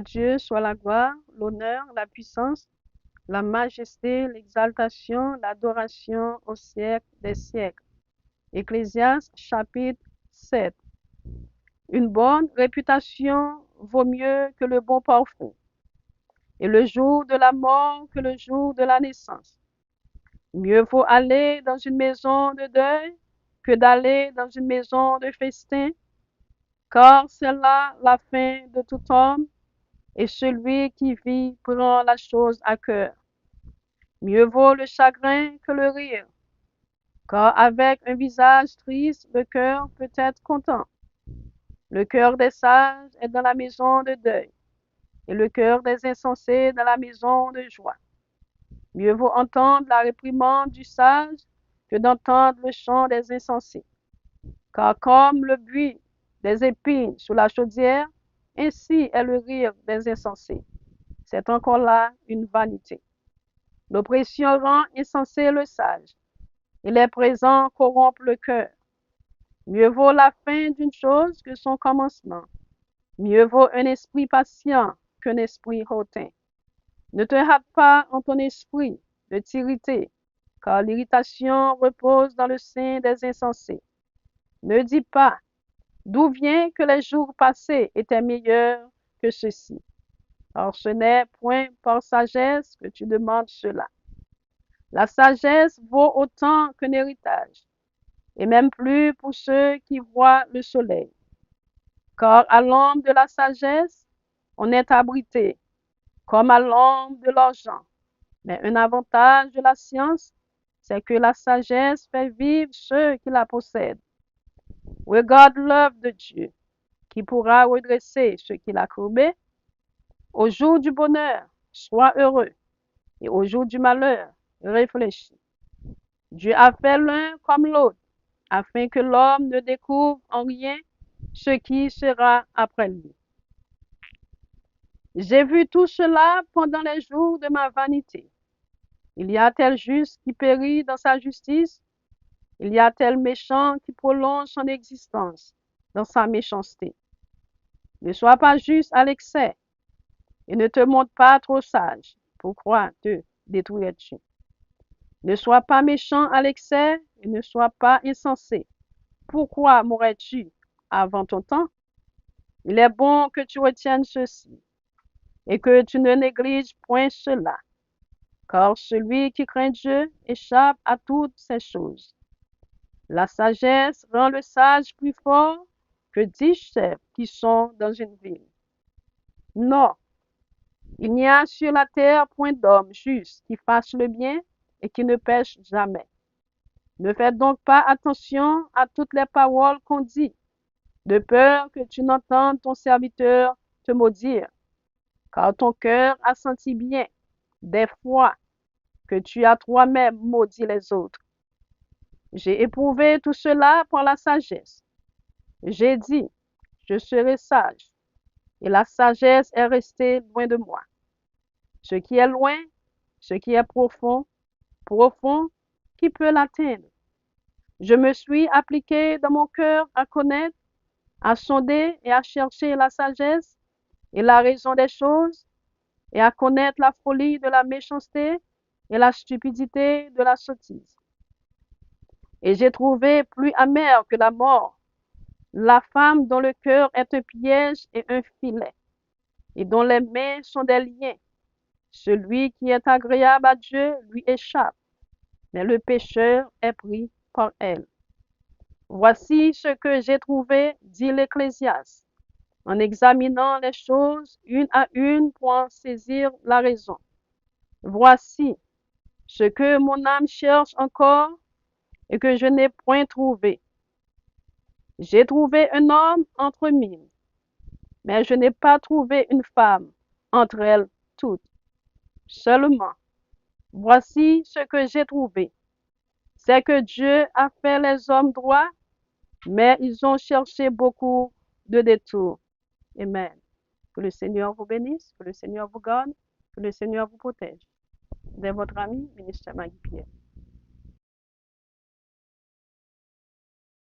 Dieu soit la gloire, l'honneur, la puissance, la majesté, l'exaltation, l'adoration au siècle des siècles. Ecclésiaste chapitre 7. Une bonne réputation vaut mieux que le bon parfum, et le jour de la mort que le jour de la naissance. Mieux vaut aller dans une maison de deuil que d'aller dans une maison de festin, car c'est là la fin de tout homme, et celui qui vit prend la chose à cœur. Mieux vaut le chagrin que le rire, car avec un visage triste, le cœur peut être content. Le cœur des sages est dans la maison de deuil, et le cœur des insensés dans la maison de joie. Mieux vaut entendre la réprimande du sage que d'entendre le chant des insensés. Car comme le bruit des épines sous la chaudière, ainsi est le rire des insensés. C'est encore là une vanité. L'oppression rend insensé le sage, et les présents corrompent le cœur. Mieux vaut la fin d'une chose que son commencement. Mieux vaut un esprit patient qu'un esprit hautain. Ne te hâte pas en ton esprit de t'irriter, car l'irritation repose dans le sein des insensés. Ne dis pas, d'où vient que les jours passés étaient meilleurs que ceux-ci. Or ce n'est point par sagesse que tu demandes cela. La sagesse vaut autant qu'un héritage, et même plus pour ceux qui voient le soleil. Car à l'ombre de la sagesse, on est abrité, comme à l'ombre de l'argent. Mais un avantage de la science, c'est que la sagesse fait vivre ceux qui la possèdent. Regarde l'œuvre de Dieu, qui pourra redresser ceux qui l'a courbé. Au jour du bonheur, sois heureux, et au jour du malheur, réfléchis. Dieu a fait l'un comme l'autre, afin que l'homme ne découvre en rien ce qui sera après lui. J'ai vu tout cela pendant les jours de ma vanité. Il y a tel juste qui périt dans sa justice, il y a tel méchant qui prolonge son existence dans sa méchanceté. Ne sois pas juste à l'excès et ne te montre pas trop sage. Pourquoi te détruirais-tu? Ne sois pas méchant à l'excès et ne sois pas insensé. Pourquoi mourrais-tu avant ton temps? Il est bon que tu retiennes ceci et que tu ne négliges point cela, car celui qui craint Dieu échappe à toutes ces choses. La sagesse rend le sage plus fort que 10 chefs qui sont dans une ville. Non, il n'y a sur la terre point d'homme juste qui fasse le bien et qui ne pêche jamais. Ne fais donc pas attention à toutes les paroles qu'on dit, de peur que tu n'entendes ton serviteur te maudire, car ton cœur a senti bien, des fois, que tu as toi-même maudit les autres. J'ai éprouvé tout cela par la sagesse. J'ai dit, je serai sage, et la sagesse est restée loin de moi. Ce qui est loin, ce qui est profond, profond, qui peut l'atteindre? Je me suis appliqué dans mon cœur à connaître, à sonder et à chercher la sagesse et la raison des choses, et à connaître la folie de la méchanceté et la stupidité de la sottise. Et j'ai trouvé plus amer que la mort la femme dont le cœur est un piège et un filet, et dont les mains sont des liens. Celui qui est agréable à Dieu lui échappe, mais le pécheur est pris par elle. Voici ce que j'ai trouvé, dit l'Ecclésiaste, en examinant les choses une à une pour en saisir la raison. Voici ce que mon âme cherche encore et que je n'ai point trouvé. J'ai trouvé un homme entre mille, mais je n'ai pas trouvé une femme entre elles toutes. Seulement, voici ce que j'ai trouvé, c'est que Dieu a fait les hommes droits, mais ils ont cherché beaucoup de détours. Amen. Que le Seigneur vous bénisse, que le Seigneur vous garde, que le Seigneur vous protège. C'est votre ami, ministre Maggie Pierre.